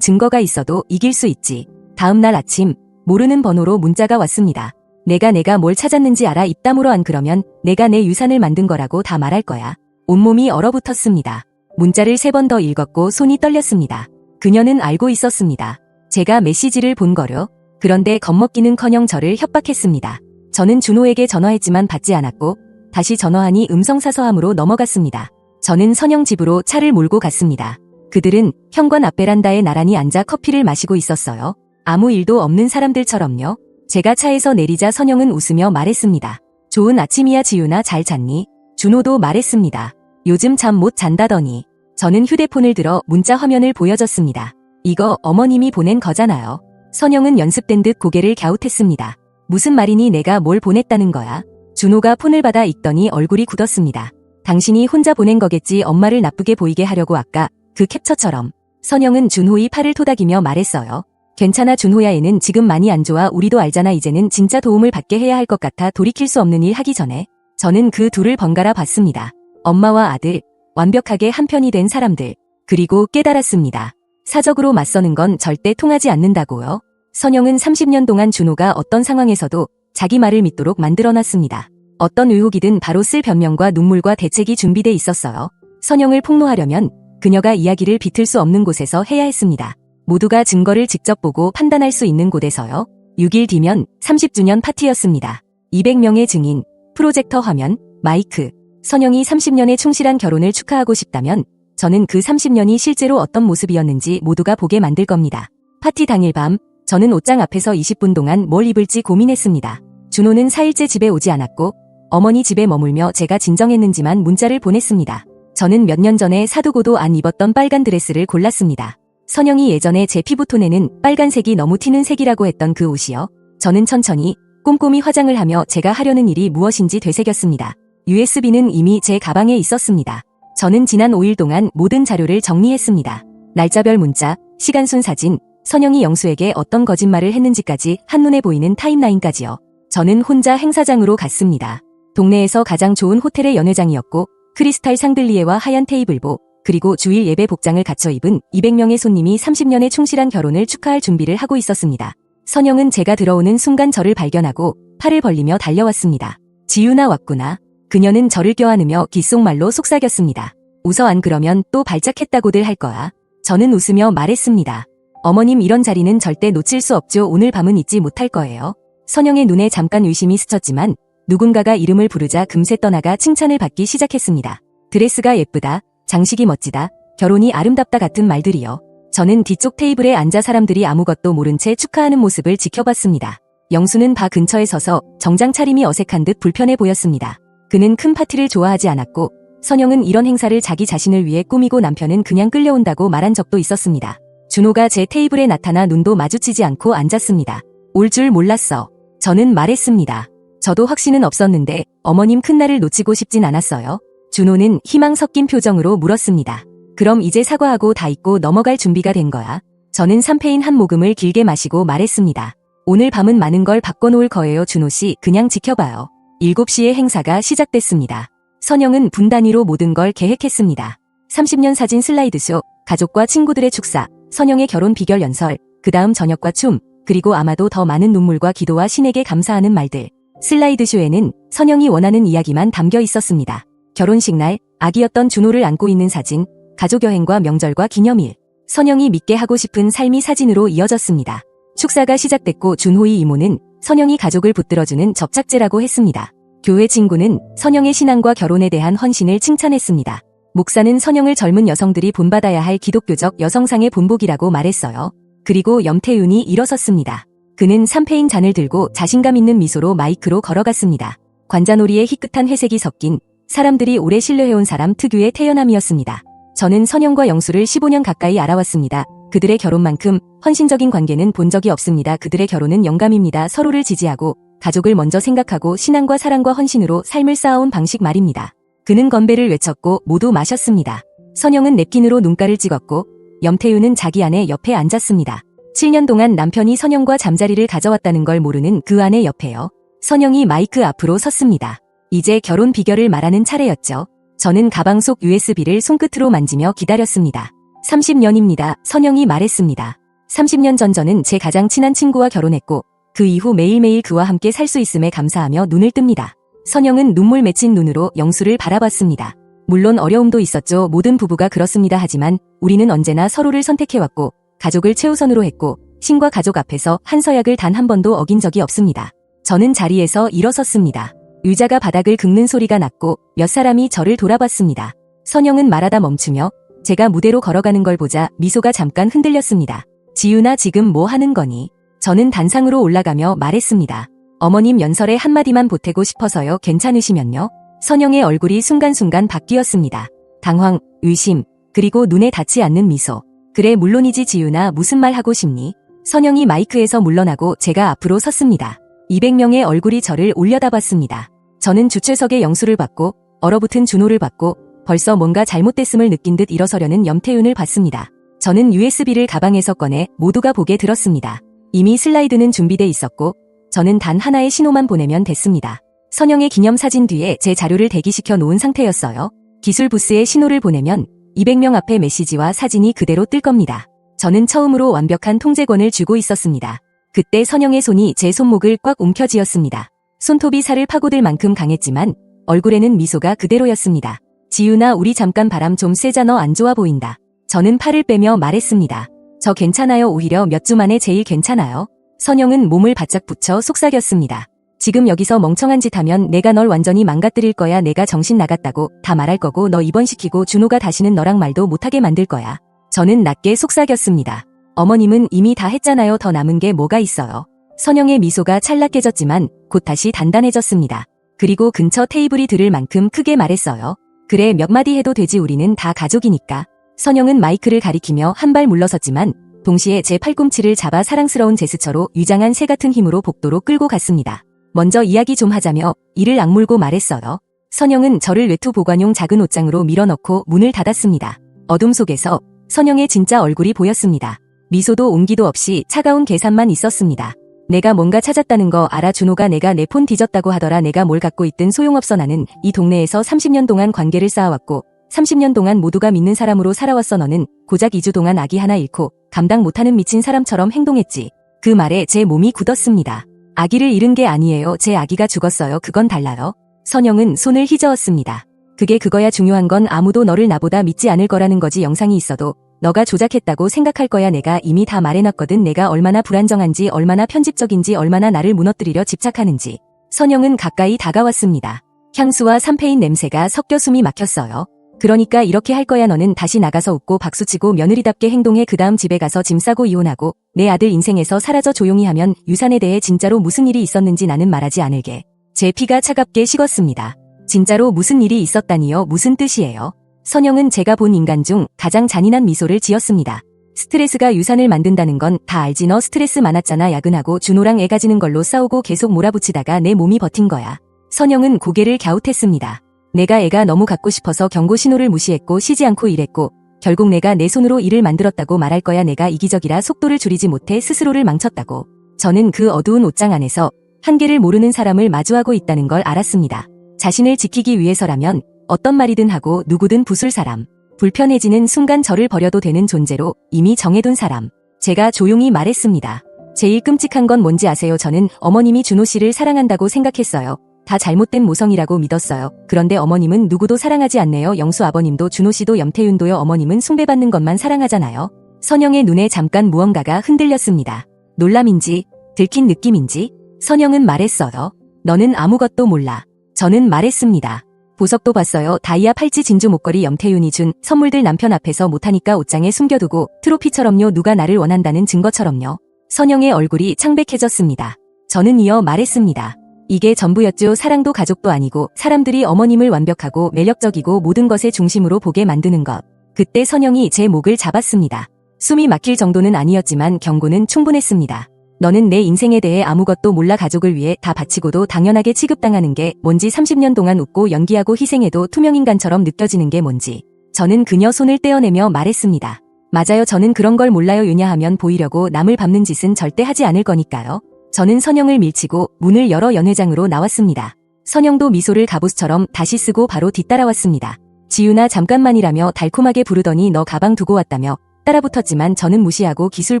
증거가 있어도 이길 수 있지. 다음 날 아침 모르는 번호로 문자가 왔습니다. 내가 뭘 찾았는지 알아? 입 다물어. 안 그러면 내가 내 유산을 만든 거라고 다 말할 거야. 온몸이 얼어붙었습니다. 문자를 3번 더 읽었고 손이 떨렸습니다. 그녀는 알고 있었습니다. 제가 메시지를 본 거요. 그런데 겁먹기는커녕 저를 협박했습니다. 저는 준호에게 전화했지만 받지 않았고 다시 전화하니 음성사서함으로 넘어갔습니다. 저는 선영 집으로 차를 몰고 갔습니다. 그들은 현관 앞 베란다에 나란히 앉아 커피를 마시고 있었어요. 아무 일도 없는 사람들처럼요. 제가 차에서 내리자 선영은 웃으며 말했습니다. 좋은 아침이야 지윤아, 잘 잤니? 준호도 말했습니다. 요즘 잠 못 잔다더니. 저는 휴대폰을 들어 문자 화면을 보여줬습니다. 이거 어머님이 보낸 거잖아요. 선영은 연습된 듯 고개를 갸웃했습니다. 무슨 말이니? 내가 뭘 보냈다는 거야? 준호가 폰을 받아 읽더니 얼굴이 굳었습니다. 당신이 혼자 보낸 거겠지. 엄마를 나쁘게 보이게 하려고 아까 그 캡처처럼. 선영은 준호의 팔을 토닥이며 말했어요. 괜찮아 준호야, 얘는 지금 많이 안 좋아. 우리도 알잖아. 이제는 진짜 도움을 받게 해야 할 것 같아. 돌이킬 수 없는 일 하기 전에. 저는 그 둘을 번갈아 봤습니다. 엄마와 아들, 완벽하게 한편이 된 사람들. 그리고 깨달았습니다. 사적으로 맞서는 건 절대 통하지 않는다고요. 선영은 30년 동안 준호가 어떤 상황에서도 자기 말을 믿도록 만들어놨습니다. 어떤 의혹이든 바로 쓸 변명과 눈물과 대책이 준비돼 있었어요. 선영을 폭로하려면 그녀가 이야기를 비틀 수 없는 곳에서 해야 했습니다. 모두가 증거를 직접 보고 판단할 수 있는 곳에서요. 6일 뒤면 30주년 파티였습니다. 200명의 증인, 프로젝터 화면, 마이크. 선영이 30년의 충실한 결혼을 축하하고 싶다면 저는 그 30년이 실제로 어떤 모습이었는지 모두가 보게 만들 겁니다. 파티 당일 밤, 저는 옷장 앞에서 20분 동안 뭘 입을지 고민했습니다. 준호는 4일째 집에 오지 않았고 어머니 집에 머물며 제가 진정했는지만 문자를 보냈습니다. 저는 몇 년 전에 사두고도 안 입었던 빨간 드레스를 골랐습니다. 선영이 예전에 제 피부톤에는 빨간색이 너무 튀는 색이라고 했던 그 옷이요. 저는 천천히 꼼꼼히 화장을 하며 제가 하려는 일이 무엇인지 되새겼습니다. USB는 이미 제 가방에 있었습니다. 저는 지난 5일 동안 모든 자료를 정리했습니다. 날짜별 문자, 시간순 사진, 선영이 영수에게 어떤 거짓말을 했는지까지 한눈에 보이는 타임라인까지요. 저는 혼자 행사장으로 갔습니다. 동네에서 가장 좋은 호텔의 연회장이었고 크리스탈 샹들리에와 하얀 테이블보, 그리고 주일 예배 복장을 갖춰 입은 200명의 손님이 30년의 충실한 결혼을 축하할 준비를 하고 있었습니다. 선영은 제가 들어오는 순간 저를 발견하고 팔을 벌리며 달려왔습니다. 지윤아 왔구나. 그녀는 저를 껴안으며 귓속말로 속삭였습니다. 웃어, 안 그러면 또 발작했다고들 할 거야. 저는 웃으며 말했습니다. 어머님, 이런 자리는 절대 놓칠 수 없죠. 오늘 밤은 잊지 못할 거예요. 선영의 눈에 잠깐 의심이 스쳤지만 누군가가 이름을 부르자 금세 떠나가 칭찬을 받기 시작했습니다. 드레스가 예쁘다, 장식이 멋지다, 결혼이 아름답다 같은 말들이요. 저는 뒤쪽 테이블에 앉아 사람들이 아무것도 모른 채 축하하는 모습을 지켜봤습니다. 영수는 바 근처에 서서 정장 차림이 어색한 듯 불편해 보였습니다. 그는 큰 파티를 좋아하지 않았고 선영은 이런 행사를 자기 자신을 위해 꾸미고 남편은 그냥 끌려온다고 말한 적도 있었습니다. 준호가 제 테이블에 나타나 눈도 마주치지 않고 앉았습니다. 올 줄 몰랐어. 저는 말했습니다. 저도 확신은 없었는데 어머님 큰날을 놓치고 싶진 않았어요. 준호는 희망 섞인 표정으로 물었습니다. 그럼 이제 사과하고 다 잊고 넘어갈 준비가 된 거야? 저는 샴페인 한 모금을 길게 마시고 말했습니다. 오늘 밤은 많은 걸 바꿔놓을 거예요. 준호 씨, 그냥 지켜봐요. 7시에 행사가 시작됐습니다. 선영은 분 단위로 모든 걸 계획했습니다. 30년 사진 슬라이드쇼, 가족과 친구들의 축사, 선영의 결혼 비결 연설, 그 다음 저녁과 춤, 그리고 아마도 더 많은 눈물과 기도와 신에게 감사하는 말들. 슬라이드쇼에는 선영이 원하는 이야기만 담겨 있었습니다. 결혼식 날, 아기였던 준호를 안고 있는 사진, 가족 여행과 명절과 기념일. 선영이 믿게 하고 싶은 삶이 사진으로 이어졌습니다. 축사가 시작됐고 준호의 이모는 선영이 가족을 붙들어주는 접착제라고 했습니다. 교회 친구는 선영의 신앙과 결혼에 대한 헌신을 칭찬했습니다. 목사는 선영을 젊은 여성들이 본받아야 할 기독교적 여성상의 본보기라고 말했어요. 그리고 염태윤이 일어섰습니다. 그는 샴페인 잔을 들고 자신감 있는 미소로 마이크로 걸어갔습니다. 관자놀이에 희끗한 회색이 섞인 사람들이 오래 신뢰해온 사람 특유의 태연함이었습니다. 저는 선영과 영수를 15년 가까이 알아왔습니다. 그들의 결혼만큼 헌신적인 관계는 본 적이 없습니다. 그들의 결혼은 영감입니다. 서로를 지지하고 가족을 먼저 생각하고 신앙과 사랑과 헌신으로 삶을 쌓아온 방식 말입니다. 그는 건배를 외쳤고 모두 마셨습니다. 선영은 냅킨으로 눈가를 찍었고 염태윤은 자기 아내 옆에 앉았습니다. 7년 동안 남편이 선영과 잠자리를 가져왔다는 걸 모르는 그 아내 옆에요. 선영이 마이크 앞으로 섰습니다. 이제 결혼 비결을 말하는 차례였죠. 저는 가방 속 USB를 손끝으로 만지며 기다렸습니다. 30년입니다. 선영이 말했습니다. 30년 전 저는 제 가장 친한 친구와 결혼했고 그 이후 매일매일 그와 함께 살 수 있음에 감사하며 눈을 뜹니다. 선영은 눈물 맺힌 눈으로 영수를 바라봤습니다. 물론 어려움도 있었죠. 모든 부부가 그렇습니다. 하지만 우리는 언제나 서로를 선택해왔고 가족을 최우선으로 했고 신과 가족 앞에서 한 서약을 단 한 번도 어긴 적이 없습니다. 저는 자리에서 일어섰습니다. 의자가 바닥을 긁는 소리가 났고 몇 사람이 저를 돌아봤습니다. 선영은 말하다 멈추며 제가 무대로 걸어가는 걸 보자 미소가 잠깐 흔들렸습니다. 지윤아 지금 뭐 하는 거니? 저는 단상으로 올라가며 말했습니다. 어머님 연설에 한마디만 보태고 싶어서요. 괜찮으시면요? 선영의 얼굴이 순간순간 바뀌었습니다. 당황, 의심, 그리고 눈에 닿지 않는 미소. 그래 물론이지 지윤아 무슨 말 하고 싶니? 선영이 마이크에서 물러나고 제가 앞으로 섰습니다. 200명의 얼굴이 저를 올려다봤습니다. 저는 주최석의 영수를 받고 얼어붙은 준호를 받고 벌써 뭔가 잘못됐음을 느낀 듯 일어서려는 염태윤을 봤습니다. 저는 USB를 가방에서 꺼내 모두가 보게 들었습니다. 이미 슬라이드는 준비돼 있었고 저는 단 하나의 신호만 보내면 됐습니다. 선영의 기념사진 뒤에 제 자료를 대기시켜 놓은 상태였어요. 기술 부스에 신호를 보내면 200명 앞에 메시지와 사진이 그대로 뜰 겁니다. 저는 처음으로 완벽한 통제권을 쥐고 있었습니다. 그때 선영의 손이 제 손목을 꽉 움켜쥐었습니다. 손톱이 살을 파고들 만큼 강했지만 얼굴에는 미소가 그대로였습니다. 지윤아 우리 잠깐 바람 좀 쐬자 너 안 좋아 보인다. 저는 팔을 빼며 말했습니다. 저 괜찮아요. 오히려 몇 주 만에 제일 괜찮아요. 선영은 몸을 바짝 붙여 속삭였습니다. 지금 여기서 멍청한 짓 하면 내가 널 완전히 망가뜨릴 거야. 내가 정신 나갔다고 다 말할 거고 너 입원시키고 준호가 다시는 너랑 말도 못하게 만들 거야. 저는 낮게 속삭였습니다. 어머님은 이미 다 했잖아요. 더 남은 게 뭐가 있어요. 선영의 미소가 찰락해졌지만 곧 다시 단단해졌습니다. 그리고 근처 테이블이 들을 만큼 크게 말했어요. 그래 몇 마디 해도 되지 우리는 다 가족이니까. 선영은 마이크를 가리키며 한 발 물러섰지만 동시에 제 팔꿈치를 잡아 사랑스러운 제스처로 위장한 새 같은 힘으로 복도로 끌고 갔습니다. 먼저 이야기 좀 하자며 이를 악물고 말했어요. 선영은 저를 외투 보관용 작은 옷장으로 밀어넣고 문을 닫았습니다. 어둠 속에서 선영의 진짜 얼굴이 보였습니다. 미소도 온기도 없이 차가운 계산만 있었습니다. 내가 뭔가 찾았다는 거 알아. 준호가 내가 내 폰 뒤졌다고 하더라. 내가 뭘 갖고 있든 소용없어. 나는 이 동네에서 30년 동안 관계를 쌓아왔고 30년 동안 모두가 믿는 사람으로 살아왔어. 너는 고작 2주 동안 아기 하나 잃고 감당 못하는 미친 사람처럼 행동했지. 그 말에 제 몸이 굳었습니다. 아기를 잃은 게 아니에요. 제 아기가 죽었어요. 그건 달라요. 선영은 손을 휘저었습니다. 그게 그거야. 중요한 건 아무도 너를 나보다 믿지 않을 거라는 거지. 영상이 있어도 너가 조작했다고 생각할 거야. 내가 이미 다 말해놨거든. 내가 얼마나 불안정한지, 얼마나 편집적인지, 얼마나 나를 무너뜨리려 집착하는지. 선영은 가까이 다가왔습니다. 향수와 삼페인 냄새가 섞여 숨이 막혔어요. 그러니까 이렇게 할 거야. 너는 다시 나가서 웃고 박수치고 며느리답게 행동해. 그 다음 집에 가서 짐 싸고 이혼하고 내 아들 인생에서 사라져. 조용히 하면 유산에 대해 진짜로 무슨 일이 있었는지 나는 말하지 않을게. 제 피가 차갑게 식었습니다. 진짜로 무슨 일이 있었다니요? 무슨 뜻이에요? 선영은 제가 본 인간 중 가장 잔인한 미소를 지었습니다. 스트레스가 유산을 만든다는 건 다 알지. 너 스트레스 많았잖아. 야근하고 준호랑 애 가지는 걸로 싸우고 계속 몰아붙이다가 내 몸이 버틴 거야. 선영은 고개를 갸웃했습니다. 내가 애가 너무 갖고 싶어서 경고 신호를 무시했고 쉬지 않고 일했고 결국 내가 내 손으로 일을 만들었다고 말할 거야. 내가 이기적이라 속도를 줄이지 못해 스스로를 망쳤다고. 저는 그 어두운 옷장 안에서 한계를 모르는 사람을 마주하고 있다는 걸 알았습니다. 자신을 지키기 위해서라면 어떤 말이든 하고 누구든 부술 사람. 불편해지는 순간 저를 버려도 되는 존재로 이미 정해둔 사람. 제가 조용히 말했습니다. 제일 끔찍한 건 뭔지 아세요? 저는 어머님이 준호 씨를 사랑한다고 생각했어요. 다 잘못된 모성이라고 믿었어요. 그런데 어머님은 누구도 사랑하지 않네요. 영수 아버님도 준호 씨도 염태윤도요. 어머님은 숭배받는 것만 사랑하잖아요. 선영의 눈에 잠깐 무언가가 흔들렸습니다. 놀람인지 들킨 느낌인지 선영은 말했어요. 너는 아무것도 몰라. 저는 말했습니다. 보석도 봤어요. 다이아 팔찌 진주 목걸이 염태윤이 준 선물들 남편 앞에서 못하니까 옷장에 숨겨두고 트로피처럼요. 누가 나를 원한다는 증거처럼요. 선영의 얼굴이 창백해졌습니다. 저는 이어 말했습니다. 이게 전부였죠. 사랑도 가족도 아니고 사람들이 어머님을 완벽하고 매력적이고 모든 것의 중심으로 보게 만드는 것. 그때 선영이 제 목을 잡았습니다. 숨이 막힐 정도는 아니었지만 경고는 충분했습니다. 너는 내 인생에 대해 아무것도 몰라. 가족을 위해 다 바치고도 당연하게 취급당하는 게 뭔지 30년 동안 웃고 연기하고 희생해도 투명인간처럼 느껴지는 게 뭔지. 저는 그녀 손을 떼어내며 말했습니다. 맞아요. 저는 그런 걸 몰라요. 왜냐하면 보이려고 남을 밟는 짓은 절대 하지 않을 거니까요. 저는 선영을 밀치고 문을 열어 연회장으로 나왔습니다. 선영도 미소를 갑옷처럼 다시 쓰고 바로 뒤따라왔습니다. 지윤아 잠깐만이라며 달콤하게 부르더니 너 가방 두고 왔다며 따라붙었지만 저는 무시하고 기술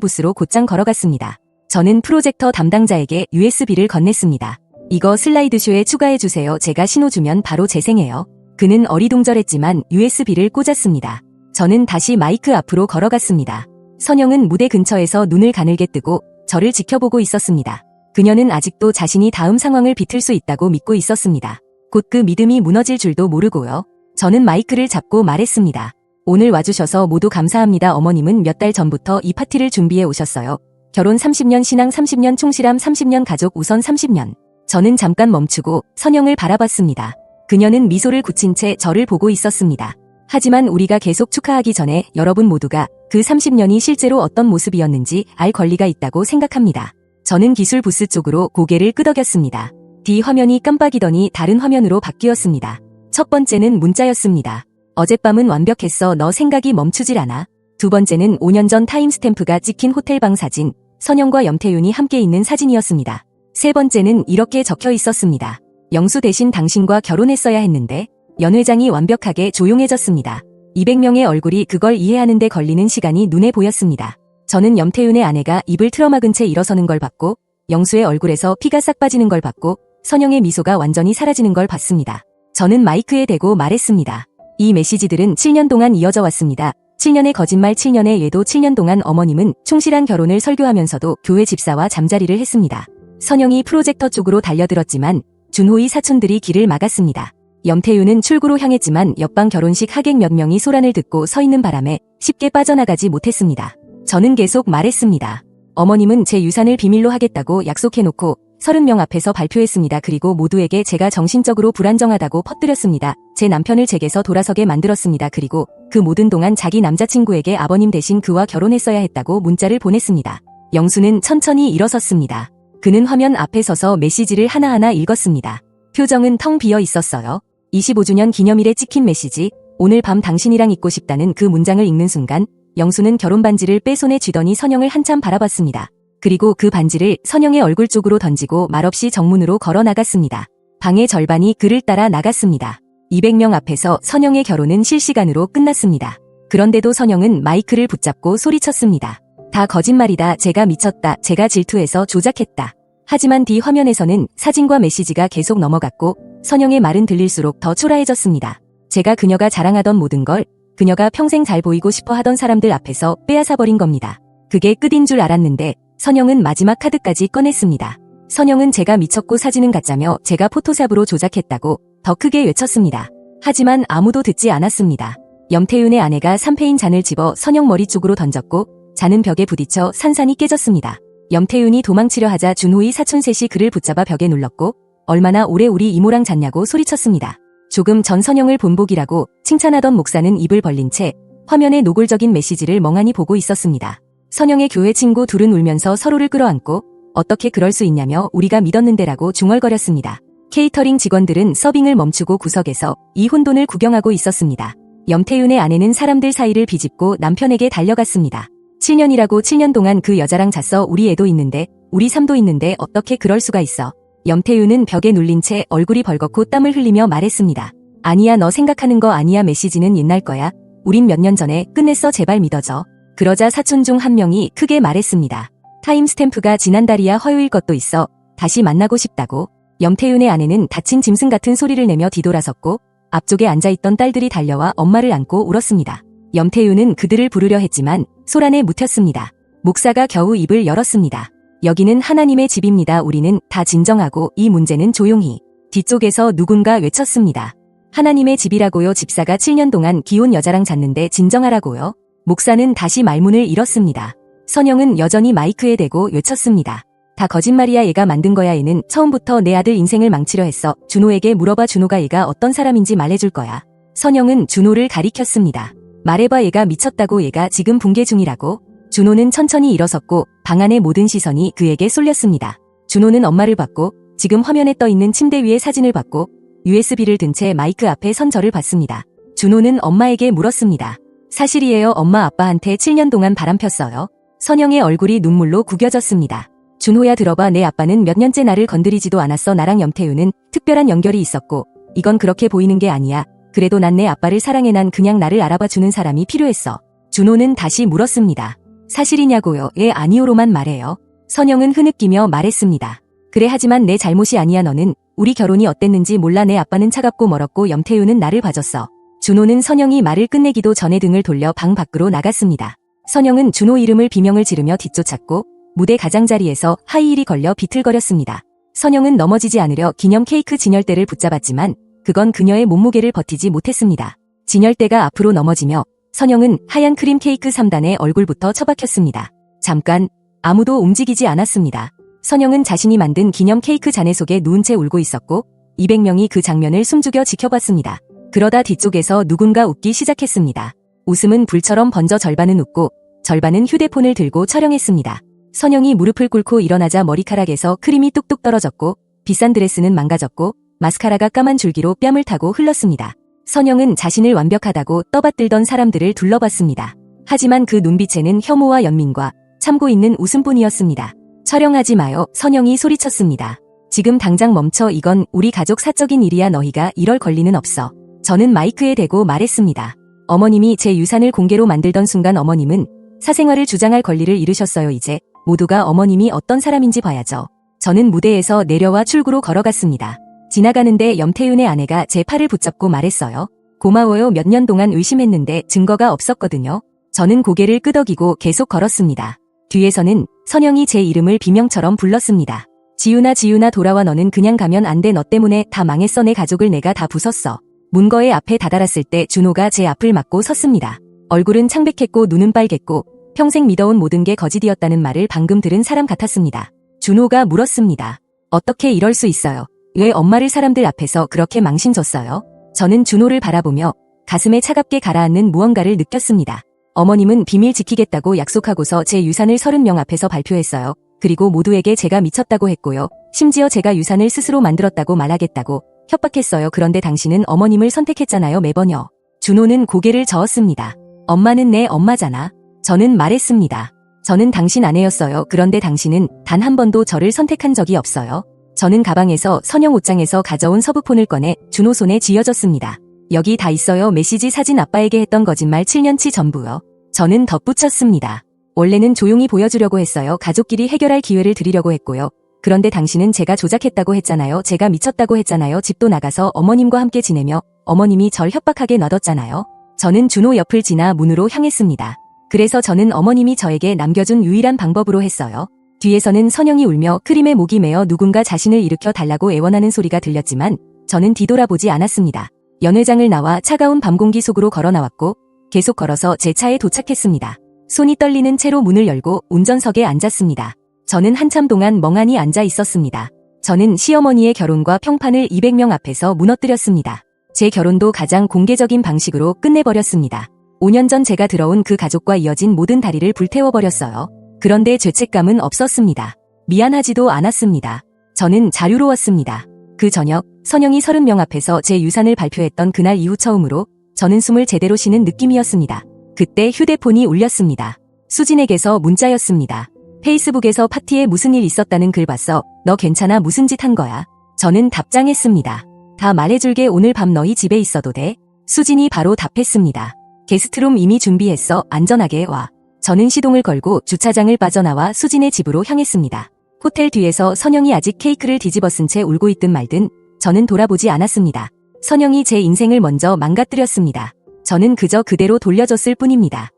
부스로 곧장 걸어갔습니다. 저는 프로젝터 담당자에게 USB를 건넸습니다. 이거 슬라이드쇼에 추가해주세요. 제가 신호 주면 바로 재생해요. 그는 어리둥절했지만 USB를 꽂았습니다. 저는 다시 마이크 앞으로 걸어갔습니다. 선영은 무대 근처에서 눈을 가늘게 뜨고 저를 지켜보고 있었습니다. 그녀는 아직도 자신이 다음 상황을 비틀 수 있다고 믿고 있었습니다. 곧 그 믿음이 무너질 줄도 모르고요. 저는 마이크를 잡고 말했습니다. 오늘 와주셔서 모두 감사합니다. 어머님은 몇 달 전부터 이 파티를 준비해 오셨어요. 결혼 30년, 신앙 30년, 충실함 30년, 가족 우선 30년. 저는 잠깐 멈추고 선영을 바라봤습니다. 그녀는 미소를 굳힌 채 저를 보고 있었습니다. 하지만 우리가 계속 축하하기 전에 여러분 모두가 그 30년이 실제로 어떤 모습이었는지 알 권리가 있다고 생각합니다. 저는 기술 부스 쪽으로 고개를 끄덕였습니다. 뒤 화면이 깜빡이더니 다른 화면으로 바뀌었습니다. 첫 번째는 문자였습니다. 어젯밤은 완벽했어. 너 생각이 멈추질 않아. 두 번째는 5년 전 타임스탬프가 찍힌 호텔방 사진, 선영과 염태윤이 함께 있는 사진이었습니다. 세 번째는 이렇게 적혀 있었습니다. 영수 대신 당신과 결혼했어야 했는데. 연 회장이 완벽하게 조용해졌습니다. 200명의 얼굴이 그걸 이해하는 데 걸리는 시간이 눈에 보였습니다. 저는 염태윤의 아내가 입을 틀어막은 채 일어서는 걸 봤고, 영수의 얼굴에서 피가 싹 빠지는 걸 봤고, 선영의 미소가 완전히 사라지는 걸 봤습니다. 저는 마이크에 대고 말했습니다. 이 메시지들은 7년 동안 이어져 왔습니다. 7년의 거짓말, 7년의 예도, 7년 동안 어머님은 충실한 결혼을 설교하면서도 교회 집사와 잠자리를 했습니다. 선영이 프로젝터 쪽으로 달려들었지만 준호의 사촌들이 길을 막았습니다. 염태윤은 출구로 향했지만 옆방 결혼식 하객 몇 명이 소란을 듣고 서 있는 바람에 쉽게 빠져나가지 못했습니다. 저는 계속 말했습니다. 어머님은 제 유산을 비밀로 하겠다고 약속해놓고 30명 앞에서 발표했습니다. 그리고 모두에게 제가 정신적으로 불안정하다고 퍼뜨렸습니다. 제 남편을 제게서 돌아서게 만들었습니다. 그리고 그 모든 동안 자기 남자친구에게 아버님 대신 그와 결혼했어야 했다고 문자를 보냈습니다. 영수는 천천히 일어섰습니다. 그는 화면 앞에 서서 메시지를 하나하나 읽었습니다. 표정은 텅 비어 있었어요. 25주년 기념일에 찍힌 메시지, 오늘 밤 당신이랑 있고 싶다는 그 문장을 읽는 순간 영수는 결혼 반지를 빼 손에 쥐더니 선영을 한참 바라봤습니다. 그리고 그 반지를 선영의 얼굴 쪽으로 던지고 말없이 정문으로 걸어 나갔습니다. 방의 절반이 그를 따라 나갔습니다. 200명 앞에서 선영의 결혼은 실시간으로 끝났습니다. 그런데도 선영은 마이크를 붙잡고 소리쳤습니다. 다 거짓말이다. 제가 미쳤다. 제가 질투해서 조작했다. 하지만 뒤 화면에서는 사진과 메시지가 계속 넘어갔고 선영의 말은 들릴수록 더 초라해졌습니다. 제가 그녀가 자랑하던 모든 걸, 그녀가 평생 잘 보이고 싶어 하던 사람들 앞에서 빼앗아버린 겁니다. 그게 끝인 줄 알았는데 선영은 마지막 카드까지 꺼냈습니다. 선영은 제가 미쳤고 사진은 가짜며 제가 포토샵으로 조작했다고 더 크게 외쳤습니다. 하지만 아무도 듣지 않았습니다. 염태윤의 아내가 샴페인 잔을 집어 선영 머리 쪽으로 던졌고 잔은 벽에 부딪혀 산산이 깨졌습니다. 염태윤이 도망치려 하자 준호의 사촌 셋이 그를 붙잡아 벽에 눌렀고 얼마나 오래 우리 이모랑 잤냐고 소리쳤습니다. 조금 전 선영을 본복이라고 칭찬하던 목사는 입을 벌린 채 화면의 노골적인 메시지를 멍하니 보고 있었습니다. 선영의 교회 친구 둘은 울면서 서로를 끌어안고 어떻게 그럴 수 있냐며 우리가 믿었는데라고 중얼거렸습니다. 케이터링 직원들은 서빙을 멈추고 구석에서 이 혼돈을 구경하고 있었습니다. 염태윤의 아내는 사람들 사이를 비집고 남편에게 달려갔습니다. 7년이라고 7년 동안 그 여자랑 잤어. 우리 애도 있는데 우리 삶도 있는데 어떻게 그럴 수가 있어. 염태윤은 벽에 눌린 채 얼굴이 벌겋고 땀을 흘리며 말했습니다. 아니야, 너 생각하는 거 아니야. 메시지는 옛날 거야. 우린 몇 년 전에 끝냈어. 제발 믿어줘. 그러자 사촌 중 한 명이 크게 말했습니다. 타임스탬프가 지난달이야. 화요일 것도 있어. 다시 만나고 싶다고. 염태윤의 아내는 다친 짐승 같은 소리를 내며 뒤돌아섰고 앞쪽에 앉아있던 딸들이 달려와 엄마를 안고 울었습니다. 염태윤은 그들을 부르려 했지만 소란에 묻혔습니다. 목사가 겨우 입을 열었습니다. 여기는 하나님의 집입니다. 우리는 다 진정하고 이 문제는 조용히. 뒤쪽에서 누군가 외쳤습니다. 하나님의 집이라고요. 집사가 7년 동안 기혼 여자랑 잤는데 진정하라고요. 목사는 다시 말문을 잃었습니다. 선영은 여전히 마이크에 대고 외쳤습니다. 다 거짓말이야. 얘가 만든 거야. 얘는 처음부터 내 아들 인생을 망치려 했어. 준호에게 물어봐. 준호가 얘가 어떤 사람인지 말해줄 거야. 선영은 준호를 가리켰습니다. 말해봐. 얘가 미쳤다고. 얘가 지금 붕괴 중이라고. 준호는 천천히 일어섰고 방 안의 모든 시선이 그에게 쏠렸습니다. 준호는 엄마를 봤고 지금 화면에 떠있는 침대 위의 사진을 봤고 USB를 든 채 마이크 앞에 선 저를 봤습니다. 준호는 엄마에게 물었습니다. 사실이에요. 엄마 아빠한테 7년 동안 바람폈어요. 선영의 얼굴이 눈물로 구겨졌습니다. 준호야, 들어봐. 내 아빠는 몇 년째 나를 건드리지도 않았어. 나랑 염태윤은 특별한 연결이 있었고 이건 그렇게 보이는 게 아니야. 그래도 난 내 아빠를 사랑해. 난 그냥 나를 알아봐 주는 사람이 필요했어. 준호는 다시 물었습니다. 사실이냐고요? 예, 아니요로만 말해요. 선영은 흐느끼며 말했습니다. 그래, 하지만 내 잘못이 아니야. 너는 우리 결혼이 어땠는지 몰라. 내 아빠는 차갑고 멀었고 염태우는 나를 봐줬어. 준호는 선영이 말을 끝내기도 전에 등을 돌려 방 밖으로 나갔습니다. 선영은 준호 이름을 비명을 지르며 뒤쫓았고 무대 가장자리에서 하이힐이 걸려 비틀거렸습니다. 선영은 넘어지지 않으려 기념 케이크 진열대를 붙잡았지만 그건 그녀의 몸무게를 버티지 못했습니다. 진열대가 앞으로 넘어지며 선영은 하얀 크림 케이크 3단에 얼굴부터 처박혔습니다. 잠깐 아무도 움직이지 않았습니다. 선영은 자신이 만든 기념 케이크 잔해 속에 누운 채 울고 있었고 200명이 그 장면을 숨죽여 지켜봤습니다. 그러다 뒤쪽에서 누군가 웃기 시작했습니다. 웃음은 불처럼 번져 절반은 웃고 절반은 휴대폰을 들고 촬영했습니다. 선영이 무릎을 꿇고 일어나자 머리카락에서 크림이 뚝뚝 떨어졌고 비싼 드레스는 망가졌고 마스카라가 까만 줄기로 뺨을 타고 흘렀습니다. 선영은 자신을 완벽하다고 떠받들던 사람들을 둘러봤습니다. 하지만 그 눈빛에는 혐오와 연민과 참고 있는 웃음뿐이었습니다. 촬영하지 마요. 선영이 소리쳤습니다. 지금 당장 멈춰. 이건 우리 가족 사적인 일이야. 너희가 이럴 권리는 없어. 저는 마이크에 대고 말했습니다. 어머님이 제 유산을 공개로 만들던 순간 어머님은 사생활을 주장할 권리를 잃으셨어요. 이제 모두가 어머님이 어떤 사람인지 봐야죠. 저는 무대에서 내려와 출구로 걸어갔습니다. 지나가는데 염태윤의 아내가 제 팔을 붙잡고 말했어요. 고마워요. 몇 년 동안 의심했는데 증거가 없었거든요. 저는 고개를 끄덕이고 계속 걸었습니다. 뒤에서는 선영이 제 이름을 비명처럼 불렀습니다. 지윤아, 지윤아, 돌아와. 너는 그냥 가면 안 돼. 너 때문에 다 망했어. 내 가족을 내가 다 부쉈어. 문거의 앞에 다다랐을 때 준호가 제 앞을 막고 섰습니다. 얼굴은 창백했고 눈은 빨갰고 평생 믿어온 모든 게 거짓이었다는 말을 방금 들은 사람 같았습니다. 준호가 물었습니다. 어떻게 이럴 수 있어요? 왜 엄마를 사람들 앞에서 그렇게 망신줬어요? 저는 준호를 바라보며 가슴에 차갑게 가라앉는 무언가를 느꼈습니다. 어머님은 비밀 지키겠다고 약속하고서 제 유산을 30명 앞에서 발표했어요. 그리고 모두에게 제가 미쳤다고 했고요. 심지어 제가 유산을 스스로 만들었다고 말하겠다고 협박했어요. 그런데 당신은 어머님을 선택했잖아요. 매번요. 준호는 고개를 저었습니다. 엄마는 내 엄마잖아. 저는 말했습니다. 저는 당신 아내였어요. 그런데 당신은 단 한 번도 저를 선택한 적이 없어요. 저는 가방에서 선영 옷장에서 가져온 서브폰을 꺼내 준호 손에 쥐어줬습니다. 여기 다 있어요. 메시지 사진. 아빠에게 했던 거짓말 7년치 전부요. 저는 덧붙였습니다. 원래는 조용히 보여주려고 했어요. 가족끼리 해결할 기회를 드리려고 했고요. 그런데 당신은 제가 조작했다고 했잖아요. 제가 미쳤다고 했잖아요. 집도 나가서 어머님과 함께 지내며 어머님이 절 협박하게 놔뒀잖아요. 저는 준호 옆을 지나 문으로 향했습니다. 그래서 저는 어머님이 저에게 남겨준 유일한 방법으로 했어요. 뒤에서는 선영이 울며 크림에 목이 메어 누군가 자신을 일으켜 달라고 애원하는 소리가 들렸지만 저는 뒤돌아보지 않았습니다. 연회장을 나와 차가운 밤 공기 속으로 걸어 나왔고 계속 걸어서 제 차에 도착했습니다. 손이 떨리는 채로 문을 열고 운전석에 앉았습니다. 저는 한참 동안 멍하니 앉아 있었습니다. 저는 시어머니의 결혼과 평판을 200명 앞에서 무너뜨렸습니다. 제 결혼도 가장 공개적인 방식으로 끝내버렸습니다. 5년 전 제가 들어온 그 가족과 이어진 모든 다리를 불태워버렸어요. 그런데 죄책감은 없었습니다. 미안하지도 않았습니다. 저는 자유로웠습니다. 그 저녁 선영이 30명 앞에서 제 유산을 발표했던 그날 이후 처음으로 저는 숨을 제대로 쉬는 느낌이었습니다. 그때 휴대폰이 울렸습니다. 수진에게서 문자였습니다. 페이스북에서 파티에 무슨 일 있었다는 글 봤어. 너 괜찮아? 무슨 짓 한 거야? 저는 답장했습니다. 다 말해줄게. 오늘 밤 너희 집에 있어도 돼? 수진이 바로 답했습니다. 게스트룸 이미 준비했어. 안전하게 와. 저는 시동을 걸고 주차장을 빠져나와 수진의 집으로 향했습니다. 호텔 뒤에서 선영이 아직 케이크를 뒤집어 쓴 채 울고 있든 말든 저는 돌아보지 않았습니다. 선영이 제 인생을 먼저 망가뜨렸습니다. 저는 그저 그대로 돌려줬을 뿐입니다.